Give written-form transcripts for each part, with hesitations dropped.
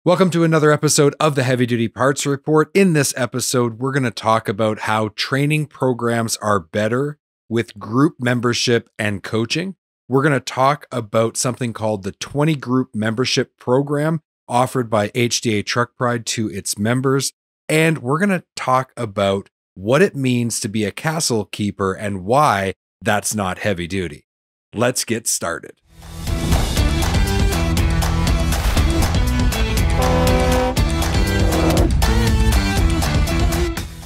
Welcome to another episode of the Heavy Duty Parts Report. In this episode, we're going to talk about how training programs are better with group membership and coaching. We're going to talk about something called the 20 Group Membership Program offered by HDA Truck Pride to its members. And we're going to talk about what it means to be a castle keeper and why that's not heavy duty. Let's get started.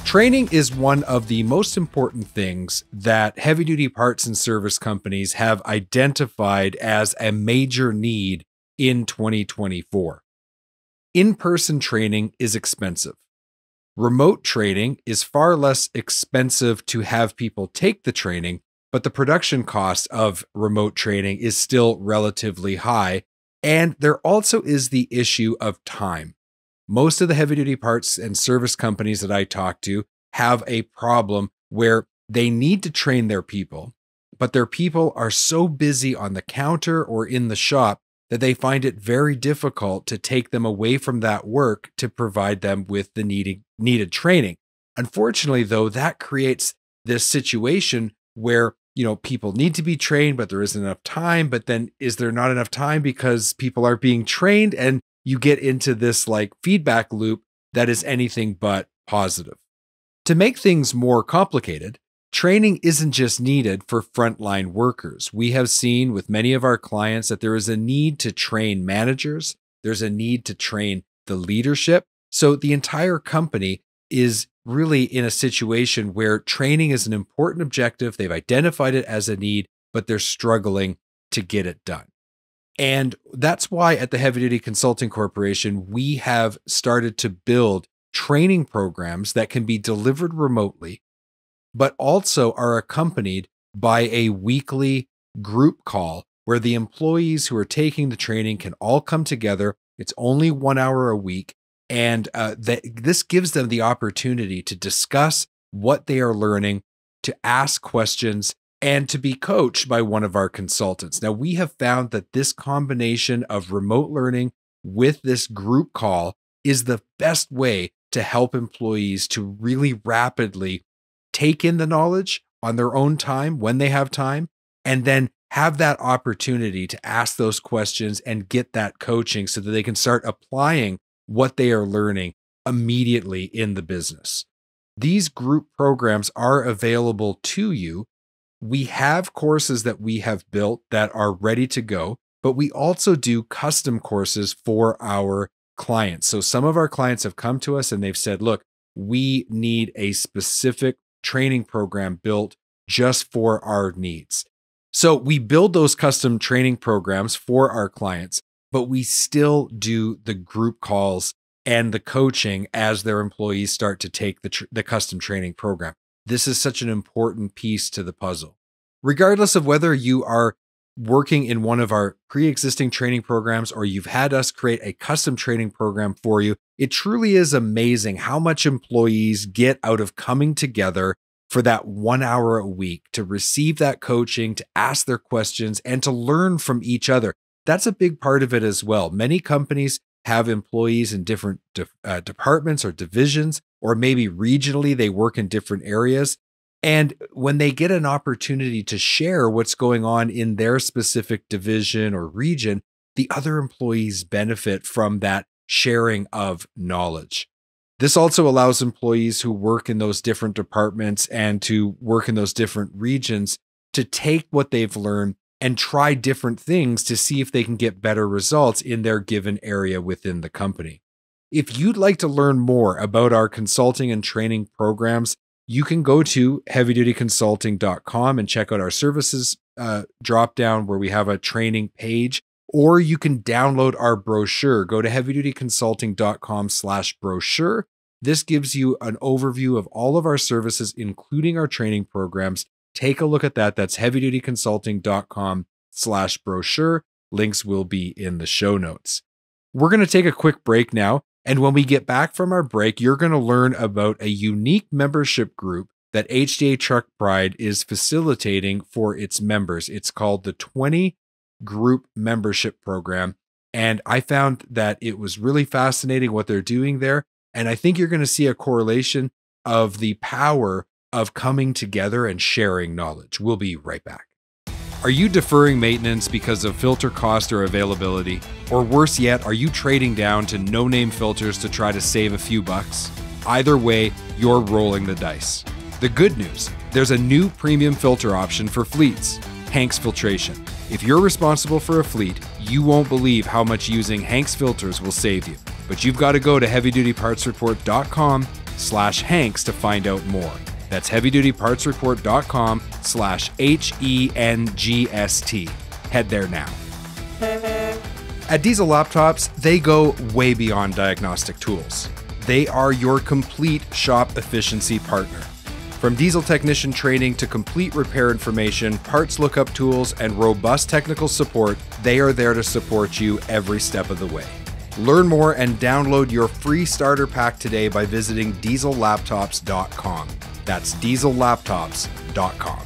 Training is one of the most important things that heavy-duty parts and service companies have identified as a major need in 2024. In-person training is expensive. Remote training is far less expensive to have people take the training, but the production cost of remote training is still relatively high, and there also is the issue of time. Most of the heavy-duty parts and service companies that I talk to have a problem where they need to train their people, but their people are so busy on the counter or in the shop that they find it very difficult to take them away from that work to provide them with the needed training. Unfortunately, though, that creates this situation where people need to be trained, but there isn't enough time. But then is there not enough time because people are being trained? And you get into this feedback loop that is anything but positive. To make things more complicated, training isn't just needed for frontline workers. We have seen with many of our clients that there is a need to train managers. There's a need to train the leadership. So the entire company is really in a situation where training is an important objective. They've identified it as a need, but they're struggling to get it done. And that's why at the Heavy Duty Consulting Corporation, we have started to build training programs that can be delivered remotely, but also are accompanied by a weekly group call where the employees who are taking the training can all come together. It's only 1 hour a week. And this gives them the opportunity to discuss what they are learning, to ask questions, and to be coached by one of our consultants. Now, we have found that this combination of remote learning with this group call is the best way to help employees to really rapidly take in the knowledge on their own time when they have time, and then have that opportunity to ask those questions and get that coaching so that they can start applying what they are learning immediately in the business. These group programs are available to you. We have courses that we have built that are ready to go, but we also do custom courses for our clients. So some of our clients have come to us and they've said, look, we need a specific training program built just for our needs. So we build those custom training programs for our clients, but we still do the group calls and the coaching as their employees start to take the custom training program. This is such an important piece to the puzzle. Regardless of whether you are working in one of our pre-existing training programs or you've had us create a custom training program for you, it truly is amazing how much employees get out of coming together for that 1 hour a week to receive that coaching, to ask their questions, and to learn from each other. That's a big part of it as well. Many companies have employees in different departments or divisions, or maybe regionally they work in different areas. And when they get an opportunity to share what's going on in their specific division or region, the other employees benefit from that sharing of knowledge. This also allows employees who work in those different departments and to work in those different regions to take what they've learned and try different things to see if they can get better results in their given area within the company. If you'd like to learn more about our consulting and training programs, you can go to heavydutyconsulting.com and check out our services drop down where we have a training page, or you can download our brochure. Go to heavydutyconsulting.com/brochure. This gives you an overview of all of our services, including our training programs. Take a look at that. That's heavydutyconsulting.com/brochure. Links will be in the show notes. We're going to take a quick break now. And when we get back from our break, you're going to learn about a unique membership group that HDA Truck Pride is facilitating for its members. It's called the 20 Group Membership Program. And I found that it was really fascinating what they're doing there. And I think you're going to see a correlation of the power of coming together and sharing knowledge. We'll be right back. Are you deferring maintenance because of filter cost or availability? Or worse yet, are you trading down to no-name filters to try to save a few bucks? Either way, you're rolling the dice. The good news, there's a new premium filter option for fleets, Hanks Filtration. If you're responsible for a fleet, you won't believe how much using Hanks filters will save you. But you've got to go to heavydutypartsreport.com/Hanks to find out more. That's heavydutypartsreport.com/HENGST. Head there now. At Diesel Laptops, they go way beyond diagnostic tools. They are your complete shop efficiency partner. From diesel technician training to complete repair information, parts lookup tools, and robust technical support, they are there to support you every step of the way. Learn more and download your free starter pack today by visiting diesellaptops.com. That's diesellaptops.com.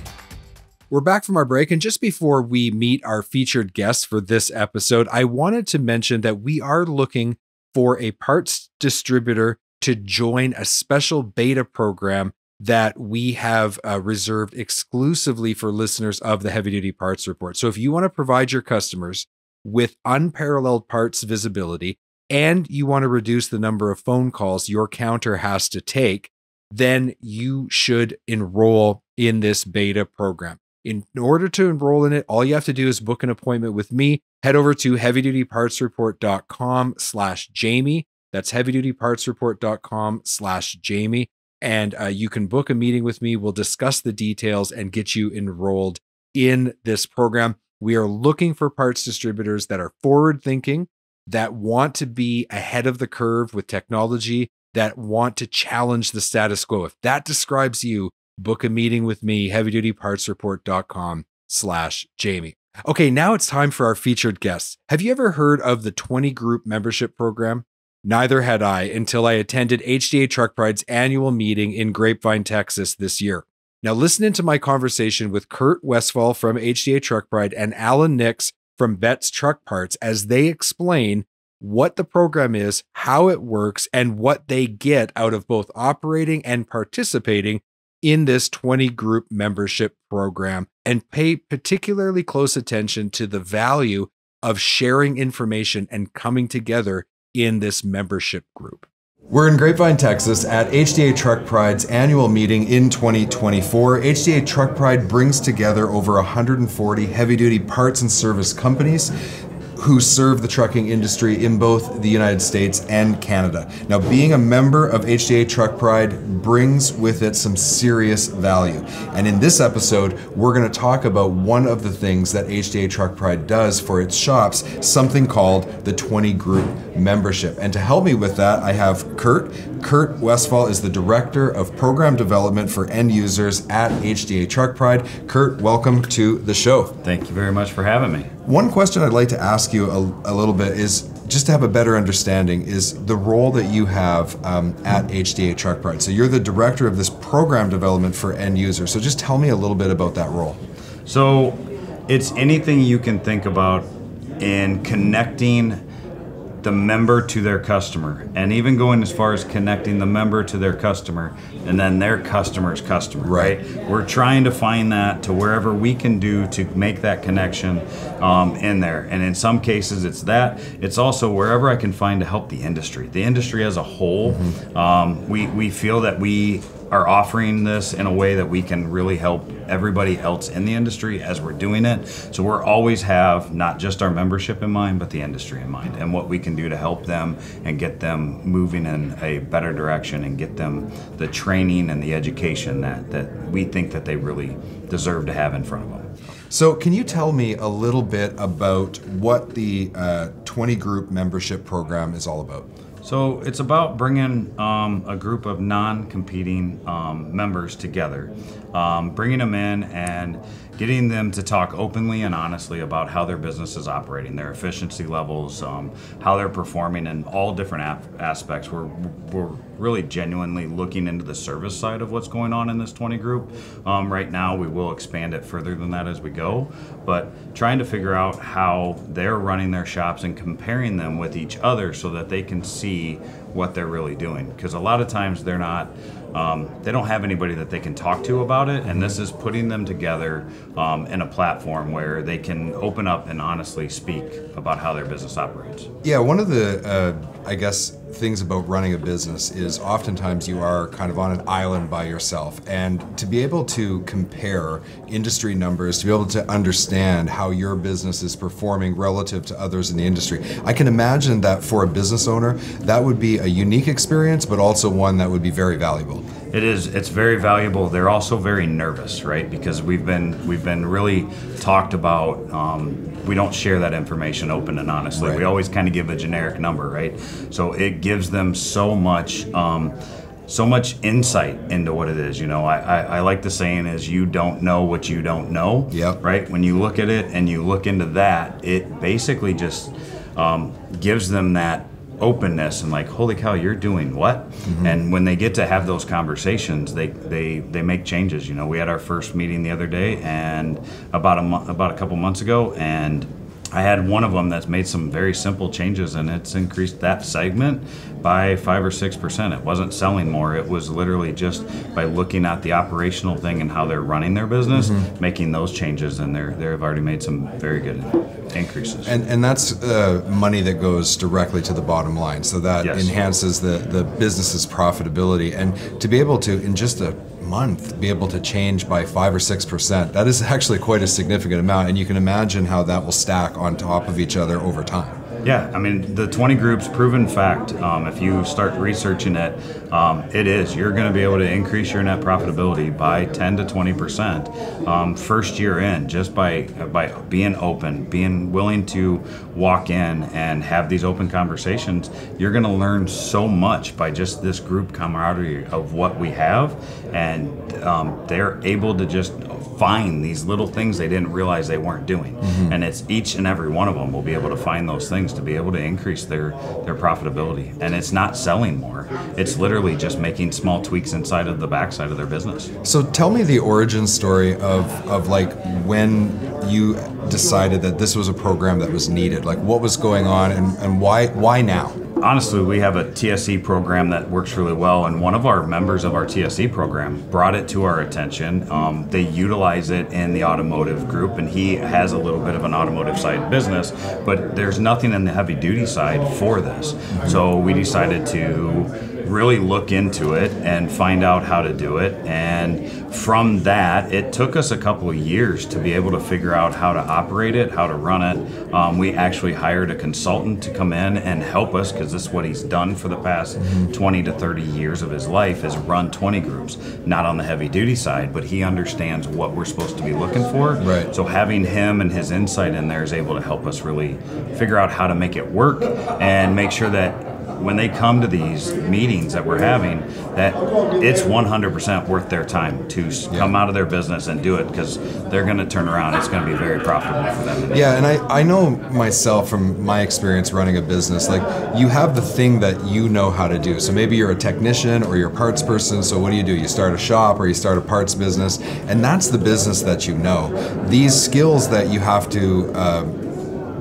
We're back from our break, and just before we meet our featured guests for this episode, I wanted to mention that we are looking for a parts distributor to join a special beta program that we have reserved exclusively for listeners of the Heavy Duty Parts Report. So if you want to provide your customers with unparalleled parts visibility and you want to reduce the number of phone calls your counter has to take, then you should enroll in this beta program. In order to enroll in it, all you have to do is book an appointment with me. Head over to heavydutypartsreport.com/Jamie. That's heavydutypartsreport.com/Jamie. And you can book a meeting with me. We'll discuss the details and get you enrolled in this program. We are looking for parts distributors that are forward thinking, that want to be ahead of the curve with technology, that want to challenge the status quo. If that describes you, book a meeting with me, heavydutypartsreport.com/Jamie. Okay, now it's time for our featured guests. Have you ever heard of the 20 group membership program? Neither had I until I attended HDA Truck Pride's annual meeting in Grapevine, Texas this year. Now listen into my conversation with Kurt Westfall from HDA Truck Pride and Alan Nix from Betts Truck Parts as they explain what the program is, how it works, and what they get out of both operating and participating in this 20 group membership program, and pay particularly close attention to the value of sharing information and coming together in this membership group. We're in Grapevine, Texas at HDA Truck Pride's annual meeting in 2024. HDA Truck Pride brings together over 140 heavy-duty parts and service companies who serve the trucking industry in both the United States and Canada. Now, being a member of HDA Truck Pride brings with it some serious value. And in this episode, we're going to talk about one of the things that HDA Truck Pride does for its shops, something called the 20 group membership. And to help me with that, I have Kurt. Kurt Westfall is the Director of Program Development for End Users at HDA Truck Pride. Kurt, welcome to the show. Thank you very much for having me. One question I'd like to ask you a little bit is, just to have a better understanding, is the role that you have at HDA Truck Pride. So you're the Director of this Program Development for End Users. So just tell me a little bit about that role. So it's anything you can think about in connecting the member to their customer, and even going as far as connecting the member to their customer and then their customer's customer, right? We're trying to find that to wherever we can do to make that connection in there. And in some cases it's that. It's also wherever I can find to help the industry as a whole. We feel that we are offering this in a way that we can really help everybody else in the industry as we're doing it. So we're always have not just our membership in mind, but the industry in mind, and what we can do to help them and get them moving in a better direction and get them the training and the education that we think that they really deserve to have in front of them. So can you tell me a little bit about what the 20 group membership program is all about? So it's about bringing a group of non-competing members together, bringing them in and getting them to talk openly and honestly about how their business is operating, their efficiency levels, how they're performing in all different aspects. We're really genuinely looking into the service side of what's going on in this 20 group. Right now, we will expand it further than that as we go, but trying to figure out how they're running their shops and comparing them with each other so that they can see what they're really doing. Because a lot of times they're not, they don't have anybody that they can talk to about it, and this is putting them together in a platform where they can open up and honestly speak about how their business operates. Yeah, one of the, I guess, things about running a business is oftentimes you are kind of on an island by yourself, and to be able to compare industry numbers, to be able to understand how your business is performing relative to others in the industry, I can imagine that for a business owner that would be a unique experience, but also one that would be very valuable. It is. It's very valuable. They're also very nervous, right? Because we've been really talked about. We don't share that information open and honestly. Right. We always kind of give a generic number, right? So it gives them so much insight into what it is. You know, I like the saying is you don't know what you don't know. Yep. Right. When you look at it and you look into that, it basically just gives them that openness and like, holy cow, you're doing what? Mm-hmm. And when they get to have those conversations, they make changes. You know, we had our first meeting the other day and about a couple months ago, and I had one of them that's made some very simple changes, and it's increased that segment by 5 or 6%. It wasn't selling more. It was literally just by looking at the operational thing and how they're running their business, making those changes, and they've already made some very good increases. And that's money that goes directly to the bottom line, so that Yes. enhances the business's profitability. And to be able to, in just a month, be able to change by 5 or 6%, that is actually quite a significant amount, and you can imagine how that will stack on top of each other over time. Yeah, I mean, the 20 groups, proven fact, if you start researching it, it is. You're going to be able to increase your net profitability by 10 to 20% first year in, just by being open, being willing to walk in and have these open conversations. You're going to learn so much by just this group camaraderie of what we have, and they're able to just find these little things they didn't realize they weren't doing. And it's each and every one of them will be able to find those things to be able to increase their profitability. And it's not selling more. It's literally just making small tweaks inside of the backside of their business. So tell me the origin story of like when you decided that this was a program that was needed. Like what was going on and why now? Honestly, we have a TSE program that works really well, and one of our members of our TSE program brought it to our attention. They utilize it in the automotive group, and he has a little bit of an automotive side business, but there's nothing in the heavy duty side for this. So we decided to really look into it and find out how to do it. And from that, it took us a couple of years to be able to figure out how to operate it, how to run it. We actually hired a consultant to come in and help us, because this is what he's done for the past 20 to 30 years of his life, is run 20 groups, not on the heavy duty side, but he understands what we're supposed to be looking for. Right. So having him and his insight in there is able to help us really figure out how to make it work and make sure that when they come to these meetings that we're having, that it's 100% worth their time to come out of their business and do it, because they're going to turn around. It's going to be very profitable for them. Yeah, and I know myself from my experience running a business, like you have the thing that you know how to do. So maybe you're a technician or you're a parts person, so what do? You start a shop or you start a parts business, and that's the business that you know. These skills that you have to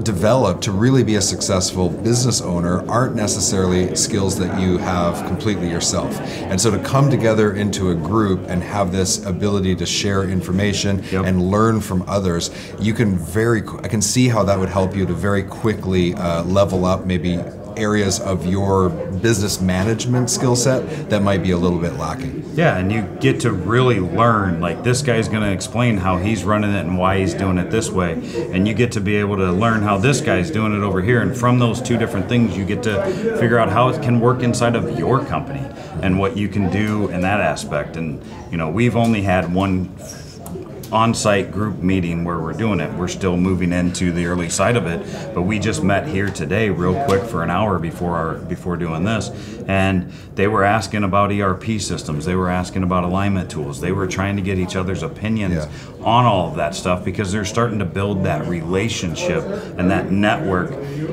develop to really be a successful business owner aren't necessarily skills that you have completely yourself. And so to come together into a group and have this ability to share information and learn from others, you can I can see how that would help you to very quickly level up maybe areas of your business management skill set that might be a little bit lacking. Yeah, and you get to really learn, like this guy's going to explain how he's running it and why he's doing it this way, and you get to be able to learn how this guy's doing it over here, and from those two different things you get to figure out how it can work inside of your company and what you can do in that aspect. And you know, we've only had one on-site group meeting where we're doing it. We're still moving into the early side of it, but we just met here today real quick for an hour before doing this, and they were asking about ERP systems. They were asking about alignment tools. They were trying to get each other's opinions on all of that stuff, because they're starting to build that relationship and that network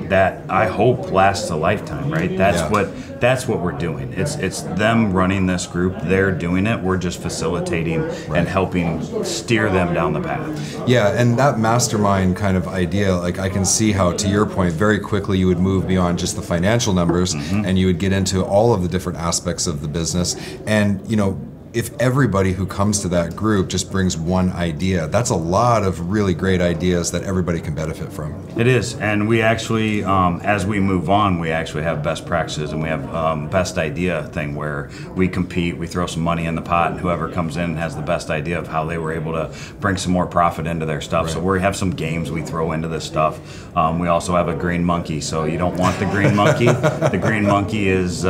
that I hope lasts a lifetime, right? That's what we're doing. It's them running this group. They're doing it. We're just facilitating and helping steer them down the path. Yeah, and that mastermind kind of idea, like I can see how, to your point, very quickly you would move beyond just the financial numbers, and you would get into all of the different aspects of the business. And, you know, if everybody who comes to that group just brings one idea, that's a lot of really great ideas that everybody can benefit from. It is, and we actually, as we move on, we actually have best practices, and we have best idea thing where we compete, we throw some money in the pot, and whoever comes in has the best idea of how they were able to bring some more profit into their stuff. Right. So we have some games we throw into this stuff. We also have a green monkey, so you don't want the green monkey. The green monkey is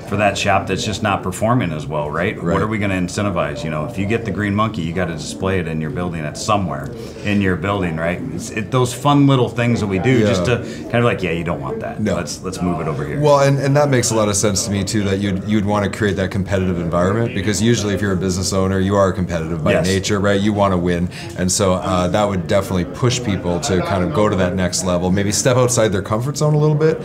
for that shop that's just not performing as well, right? What are we going to incentivize? You know, if you get the green monkey, you got to display it in your building. It's somewhere in your building, right? It's those fun little things that we do just to kind of like, you don't want that. No. Let's move it over here. Well, and that makes a lot of sense to me too, that you'd want to create that competitive environment, because usually if you're a business owner, you are competitive by nature, right? You want to win. And so that would definitely push people to kind of go to that next level, maybe step outside their comfort zone a little bit,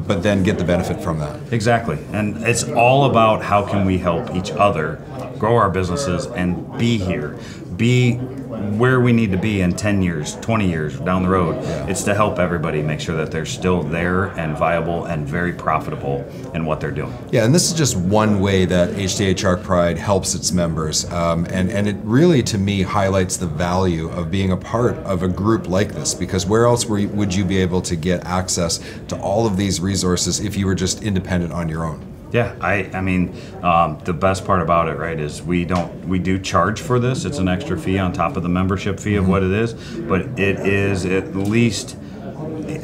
but then get the benefit from that. Exactly. And it's all about how can we help each other grow our businesses and be here, be where we need to be in 10 years, 20 years down the road. It's to help everybody make sure that they're still there and viable and very profitable in what they're doing. Yeah, and this is just one way that HTA Chalk Pride helps its members. And it really, to me, highlights the value of being a part of a group like this, because where else would you be able to get access to all of these resources if you were just independent on your own? Yeah, I mean, the best part about it, right, is we do charge for this. It's an extra fee on top of the membership fee of what it is, but it is at least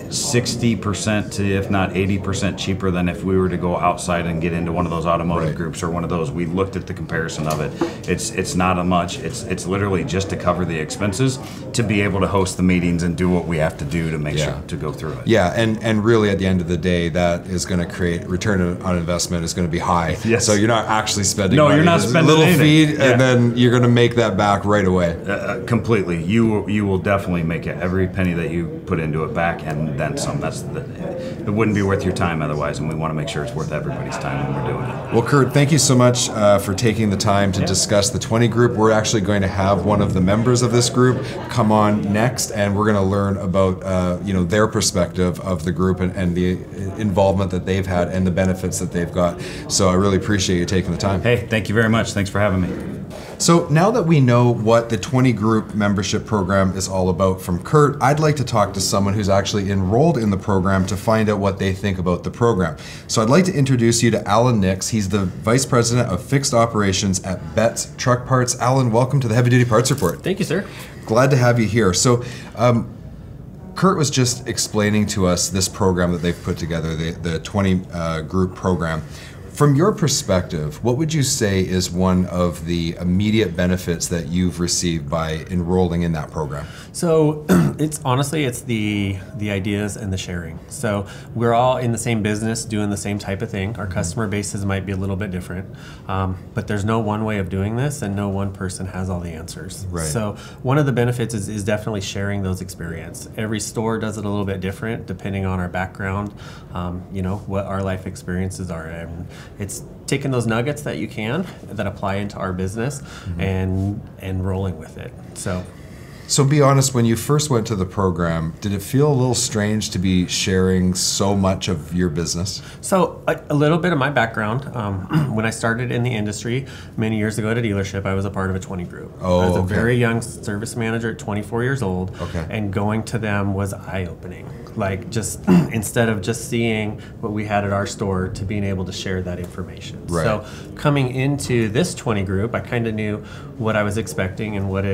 60% to, if not 80% cheaper than if we were to go outside and get into one of those automotive groups or one of those. We looked at the comparison of it. It's not a much. It's literally just to cover the expenses to be able to host the meetings and do what we have to do to make sure to go through it. Yeah, and really at the end of the day, that is going to create return on investment is going to be high. Yes. So you're not actually spending money. You're not spending a little anything. fee, and then you're going to make that back right away. Completely. You will definitely make it, every penny that you put into it back, and then some. It wouldn't be worth your time otherwise, and we want to make sure it's worth everybody's time when we're doing it. Well, Kurt, thank you so much for taking the time to discuss the 20 group. We're actually going to have one of the members of this group come on next, and we're going to learn about their perspective of the group and the involvement that they've had and the benefits that they've got. So I really appreciate you taking the time. Hey, thank you very much. Thanks for having me. So now that we know what the 20 group membership program is all about from Kurt, I'd like to talk to someone who's actually enrolled in the program to find out what they think about the program. So I'd like to introduce you to Alan Nix. He's the Vice President of Fixed Operations at Betts Truck Parts. Alan, welcome to the Heavy Duty Parts Report. Thank you, sir. Glad to have you here. So Kurt was just explaining to us this program that they've put together, the 20 group program. From your perspective, what would you say is one of the immediate benefits that you've received by enrolling in that program? So it's the ideas and the sharing. So we're all in the same business doing the same type of thing. Our customer bases might be a little bit different, but there's no one way of doing this, and no one person has all the answers. Right. So one of the benefits is definitely sharing those experiences. Every store does it a little bit different depending on our background, what our life experiences are. And it's taking those nuggets that you can that apply into our business and rolling with it. So be honest, when you first went to the program, did it feel a little strange to be sharing so much of your business? So a little bit of my background, when I started in the industry many years ago at a dealership, I was a part of a 20 group. I was a very young service manager at 24 years old, and going to them was eye-opening. Like, just instead of just seeing what we had at our store, to being able to share that information. Right. So coming into this 20 group, I kind of knew what I was expecting and what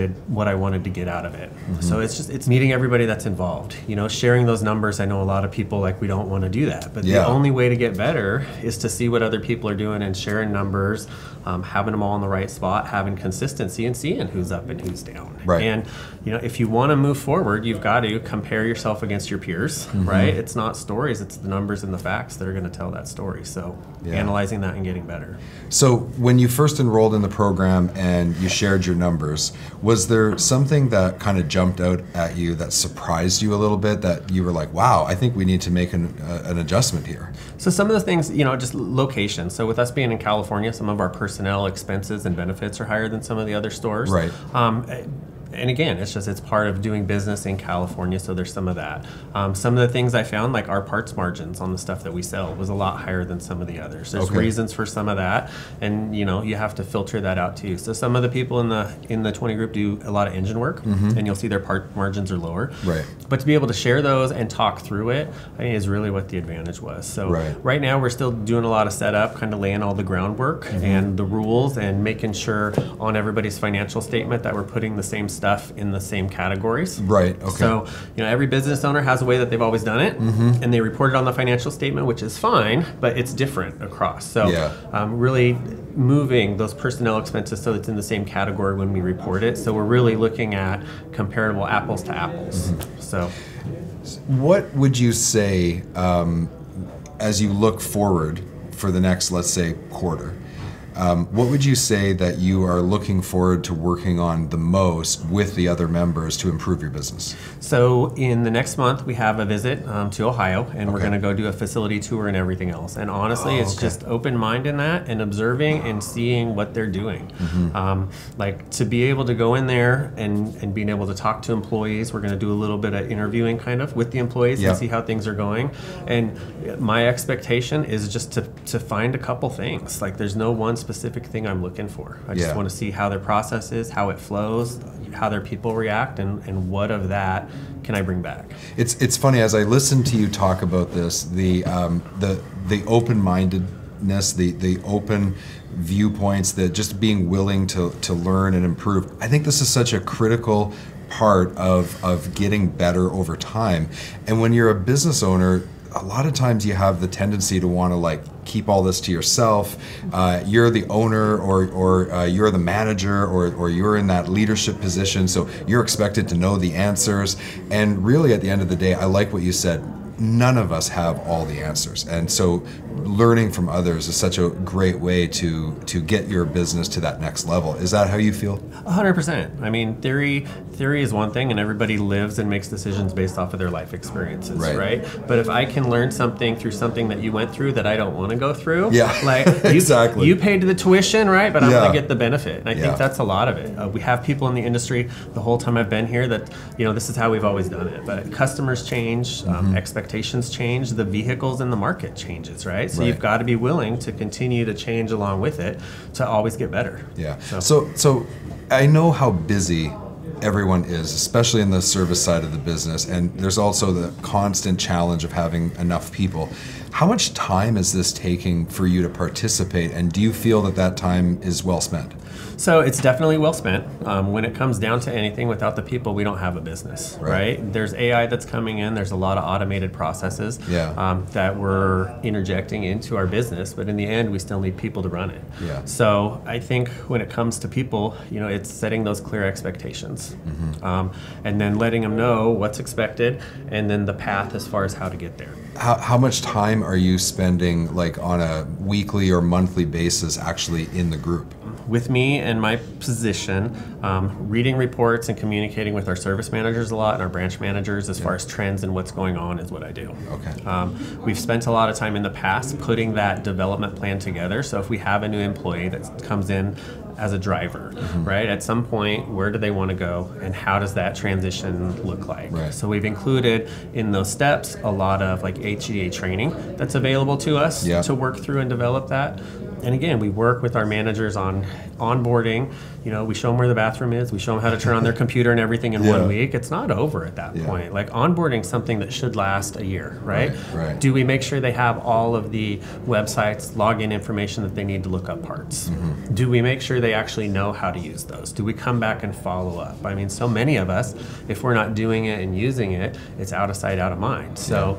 I wanted to get out of it. So it's meeting everybody that's involved. Sharing those numbers. I know a lot of people we don't want to do that, but the only way to get better is to see what other people are doing and sharing numbers having them all in the right spot, having consistency, and seeing who's up and who's down. Right. And if you want to move forward, you've got to compare yourself against your peers, right? It's not stories, it's the numbers and the facts that are going to tell that story. So analyzing that and getting better. So when you first enrolled in the program and you shared your numbers, was there something that kind of jumped out at you that surprised you a little bit, that you were like, wow, I think we need to make an adjustment here? So some of the things, just location. So with us being in California, some of our personnel expenses and benefits are higher than some of the other stores. Right. And again, it's part of doing business in California, so there's some of that. Some of the things I found, like our parts margins on the stuff that we sell, was a lot higher than some of the others. There's reasons for some of that, and you have to filter that out too. So some of the people in the 20 group do a lot of engine work, and you'll see their part margins are lower. Right. But to be able to share those and talk through it, I think is really what the advantage was. So right now we're still doing a lot of setup, kind of laying all the groundwork and the rules, and making sure on everybody's financial statement that we're putting the same stuff in the same categories. Right. Okay. So, every business owner has a way that they've always done it, and they report it on the financial statement, which is fine, but it's different across. So, really moving those personnel expenses so it's in the same category when we report it. So, we're really looking at comparable apples to apples. So, what would you say as you look forward for the next, let's say, quarter? What would you say that you are looking forward to working on the most with the other members to improve your business? So in the next month, we have a visit to Ohio, and we're going to go do a facility tour and everything else. And honestly, it's just open mind in that and observing and seeing what they're doing. Like to be able to go in there and being able to talk to employees. We're going to do a little bit of interviewing kind of with the employees and see how things are going. And my expectation is just to find a couple things. Like there's no one specific thing I'm looking for. I just want to see how their process is, how it flows, how their people react, and what of that can I bring back. It's funny, as I listen to you talk about this, the open-mindedness, the open viewpoints, that just being willing to learn and improve. I think this is such a critical part of getting better over time. And when you're a business owner, a lot of times you have the tendency to want to keep all this to yourself. You're the owner, or you're the manager, or you're in that leadership position, so you're expected to know the answers. And really, at the end of the day, I like what you said. None of us have all the answers, and so learning from others is such a great way to get your business to that next level. Is that how you feel? 100%. I mean, theory is one thing, and everybody lives and makes decisions based off of their life experiences, right? But if I can learn something through something that you went through that I don't want to go through, exactly. You paid the tuition, right? But I'm going to get the benefit, and I think that's a lot of it. We have people in the industry the whole time I've been here that this is how we've always done it. But customers change, expectations change, the vehicles in the market changes, right? So you've got to be willing to continue to change along with it to always get better. Yeah. So I know how busy everyone is, especially in the service side of the business, and there's also the constant challenge of having enough people. How much time is this taking for you to participate, and do you feel that time is well spent? So it's definitely well spent. When it comes down to anything, without the people, we don't have a business, right? There's AI that's coming in. There's a lot of automated processes that we're interjecting into our business, but in the end, we still need people to run it. So I think when it comes to people, it's setting those clear expectations, and then letting them know what's expected, and then the path as far as how to get there. How much time are you spending, on a weekly or monthly basis, actually in the group? With me and my position, reading reports and communicating with our service managers a lot and our branch managers as far as trends and what's going on is what I do. We've spent a lot of time in the past putting that development plan together. So if we have a new employee that comes in as a driver, right? At some point, where do they want to go, and how does that transition look like? So we've included in those steps a lot of HEA training that's available to us to work through and develop that. And again, we work with our managers on onboarding. We show them where the bathroom is. We show them how to turn on their computer and everything in 1 week. It's not over at that point. Onboarding is something that should last a year, right? Do we make sure they have all of the websites, login information that they need to look up parts? Do we make sure they actually know how to use those? Do we come back and follow up? I mean, so many of us, if we're not doing it and using it, it's out of sight, out of mind. So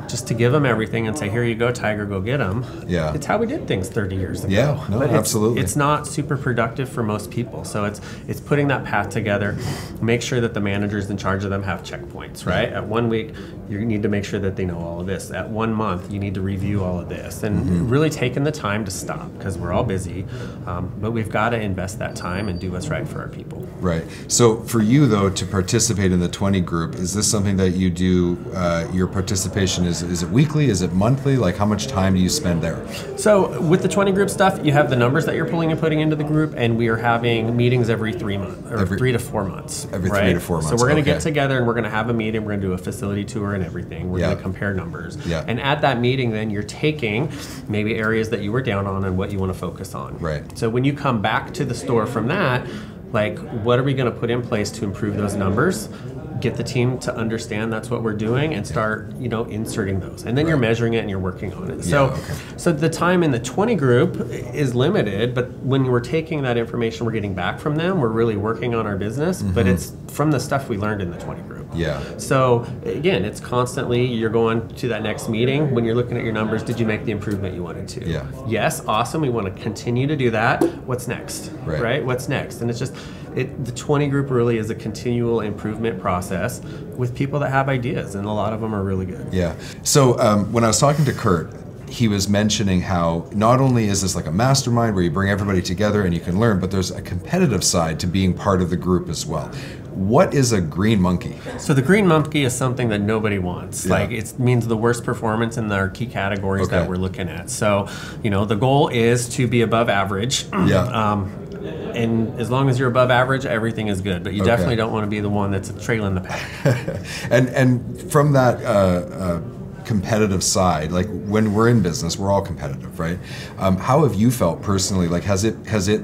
just to give them everything and say, here you go, Tiger, go get them. Yeah. It's how we did things 30 years ago. Yeah, no, but absolutely. It's not super productive for most people. So it's putting that path together, make sure that the managers in charge of them have checkpoints, right? At 1 week, you need to make sure that they know all of this. At 1 month, you need to review all of this. And really taking the time to stop, because we're all busy, but we've got to invest that time and do what's right for our people. Right. So for you, though, to participate in the 20 group, is this something that you do, your participation, is it weekly? Is it monthly? Like, how much time do you spend there? So with the 20 group stuff, you have the numbers that you're pulling and putting into the group, and we are having meetings every 3 months, or 3 to 4 months. Every 3 to 4 months. So we're going to get together and we're going to have a meeting. We're going to do a facility tour and everything. We're going to compare numbers. Yeah. And at that meeting, then you're taking maybe areas that you were down on and what you want to focus on. Right. So when you come back to the store from that, like, what are we going to put in place to improve those numbers? Get the team to understand that's what we're doing and start, inserting those. And then you're measuring it and you're working on it. So the time in the 20 group is limited, but when we're taking that information we're getting back from them, we're really working on our business, but it's from the stuff we learned in the 20 group. Yeah. So again, it's constantly, you're going to that next meeting. When you're looking at your numbers, did you make the improvement you wanted to? Yeah. Yes, awesome. We want to continue to do that. What's next? Right? What's next? And it's just, the 20 group really is a continual improvement process with people that have ideas, and a lot of them are really good. Yeah. So when I was talking to Kurt, he was mentioning how not only is this like a mastermind where you bring everybody together and you can learn, but there's a competitive side to being part of the group as well. What is a green monkey? So the green monkey is something that nobody wants. Like, it means the worst performance in our key categories that we're looking at. So, the goal is to be above average. And as long as you're above average, everything is good. But you definitely don't want to be the one that's trailing the pack. and from that competitive side, like when we're in business, we're all competitive, right? How have you felt personally? Like, has it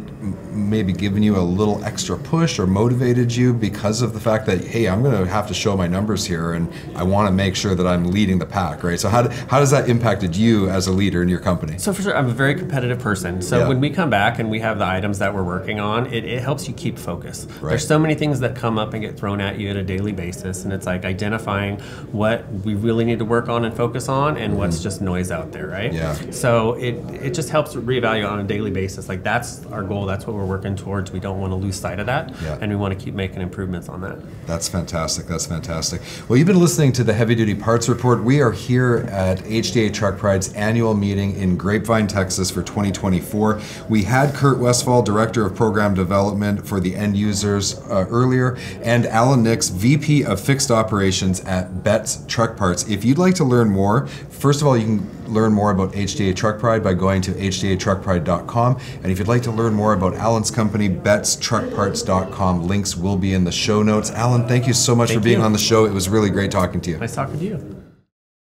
maybe given you a little extra push or motivated you because of the fact that, hey, I'm going to have to show my numbers here and I want to make sure that I'm leading the pack, right? So how does that impacted you as a leader in your company? So for sure, I'm a very competitive person. So when we come back and we have the items that we're working on, it helps you keep focus. Right. There's so many things that come up and get thrown at you at a daily basis, and it's like identifying what we really need to work on and focus on and what's just noise out there, right? Yeah. So it just helps reevaluate on a daily basis. Like, that's our goal. That's what we're working towards. We don't want to lose sight of that, and we want to keep making improvements on that. That's fantastic. That's fantastic. Well, you've been listening to the Heavy Duty Parts Report. We are here at HDA Truck Pride's annual meeting in Grapevine, Texas for 2024. We had Kurt Westfall, Director of Program Development for the End Users earlier, and Alan Nix, VP of Fixed Operations at Betts Truck Parts. If you'd like to learn more, first of all, you can learn more about HDA Truck Pride by going to hdatruckpride.com. And if you'd like to learn more about Alan's company, bettstruckparts.com. Links will be in the show notes. Alan, thank you so much for being on the show. It was really great talking to you. Nice talking to you.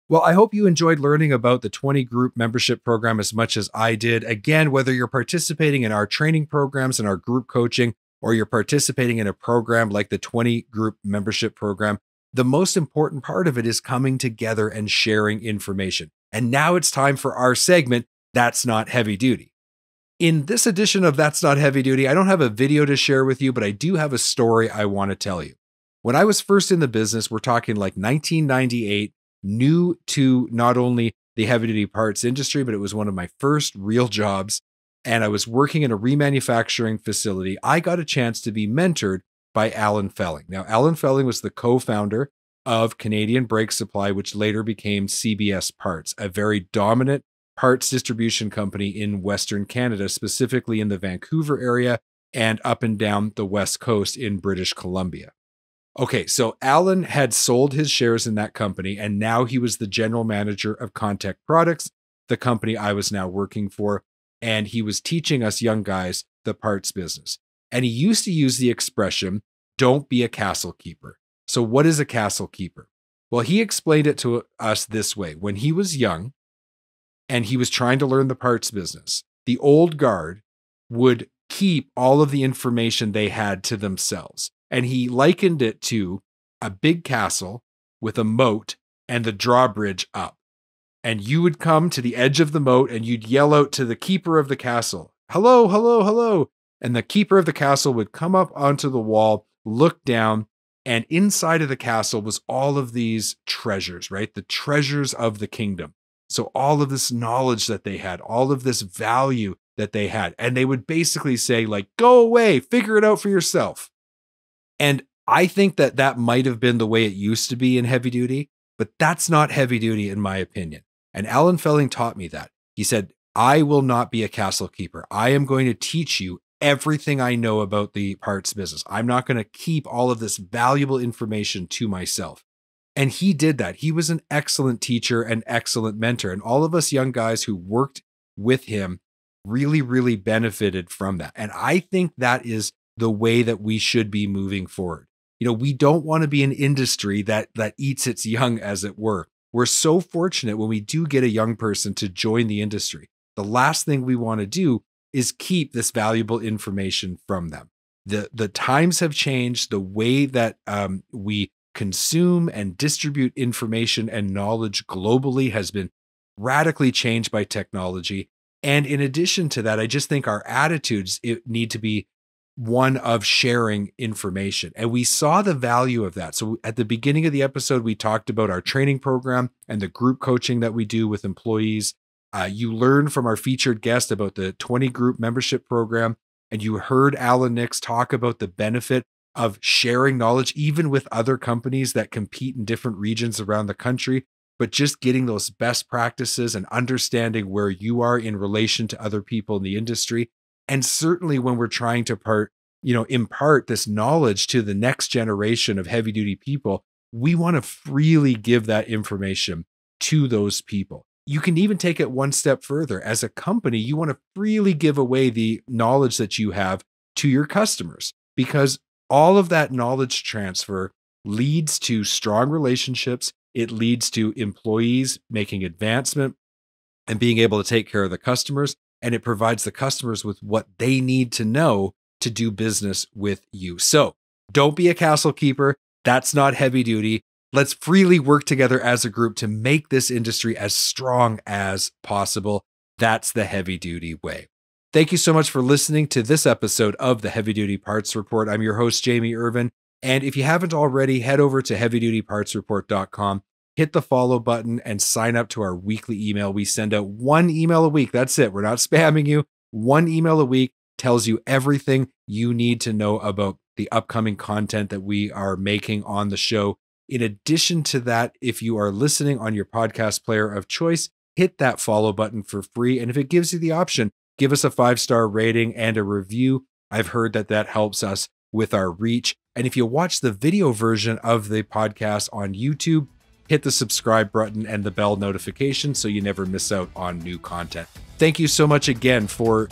Well, I hope you enjoyed learning about the 20 group membership program as much as I did. Again, whether you're participating in our training programs and our group coaching, or you're participating in a program like the 20 group membership program, the most important part of it is coming together and sharing information. And now it's time for our segment, That's Not Heavy Duty. In this edition of That's Not Heavy Duty, I don't have a video to share with you, but I do have a story I want to tell you. When I was first in the business, we're talking like 1998, new to not only the heavy duty parts industry, but it was one of my first real jobs. And I was working in a remanufacturing facility. I got a chance to be mentored by Alan Felling. Now, Alan Felling was the co-founder of Canadian Brake Supply, which later became CBS Parts, a very dominant parts distribution company in Western Canada, specifically in the Vancouver area and up and down the West Coast in British Columbia. Okay, so Alan had sold his shares in that company, and now he was the general manager of Contact Products, the company I was now working for, and he was teaching us young guys the parts business. And he used to use the expression, don't be a castle keeper. So what is a castle keeper? Well, he explained it to us this way. When he was young and he was trying to learn the parts business, the old guard would keep all of the information they had to themselves. And he likened it to a big castle with a moat and the drawbridge up. And you would come to the edge of the moat and you'd yell out to the keeper of the castle, hello, hello, hello. And the keeper of the castle would come up onto the wall, look down, And inside of the castle was all of these treasures, right? The treasures of the kingdom. So all of this knowledge that they had, all of this value that they had. And they would basically say, like, go away, figure it out for yourself. And I think that that might have been the way it used to be in heavy duty, but that's not heavy duty in my opinion. And Alan Felling taught me that. He said, I will not be a castle keeper. I am going to teach you everything I know about the parts business. I'm not going to keep all of this valuable information to myself. And he did that. He was an excellent teacher and excellent mentor. And all of us young guys who worked with him really, really benefited from that. And I think that is the way that we should be moving forward. You know, we don't want to be an industry that eats its young, as it were. We're so fortunate when we do get a young person to join the industry. The last thing we want to do is keep this valuable information from them. The times have changed. The way that we consume and distribute information and knowledge globally has been radically changed by technology. And in addition to that, I just think our attitudes need to be one of sharing information. And we saw the value of that. So at the beginning of the episode, we talked about our training program and the group coaching that we do with employees. You learned from our featured guest about the 20 group membership program, and you heard Alan Nix talk about the benefit of sharing knowledge, even with other companies that compete in different regions around the country, but just getting those best practices and understanding where you are in relation to other people in the industry. And certainly when we're trying to impart this knowledge to the next generation of heavy duty people, we want to freely give that information to those people. You can even take it one step further. As a company, you want to freely give away the knowledge that you have to your customers, because all of that knowledge transfer leads to strong relationships. It leads to employees making advancement and being able to take care of the customers. And it provides the customers with what they need to know to do business with you. So don't be a castle keeper. That's not heavy duty. Let's freely work together as a group to make this industry as strong as possible. That's the heavy duty way. Thank you so much for listening to this episode of the Heavy Duty Parts Report. I'm your host, Jamie Irvin. And if you haven't already, head over to heavydutypartsreport.com, hit the follow button, and sign up to our weekly email. We send out one email a week. That's it. We're not spamming you. One email a week tells you everything you need to know about the upcoming content that we are making on the show. In addition to that, if you are listening on your podcast player of choice, hit that follow button for free. And if it gives you the option, give us a 5-star rating and a review. I've heard that helps us with our reach. And if you watch the video version of the podcast on YouTube, hit the subscribe button and the bell notification so you never miss out on new content. Thank you so much again for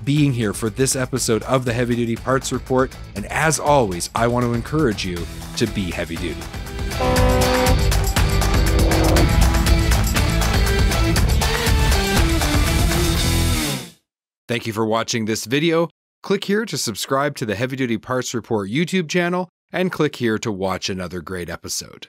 being here for this episode of the Heavy Duty Parts Report. And as always, I want to encourage you to be heavy duty. Thank you for watching this video. Click here to subscribe to the Heavy Duty Parts Report YouTube channel, and click here to watch another great episode.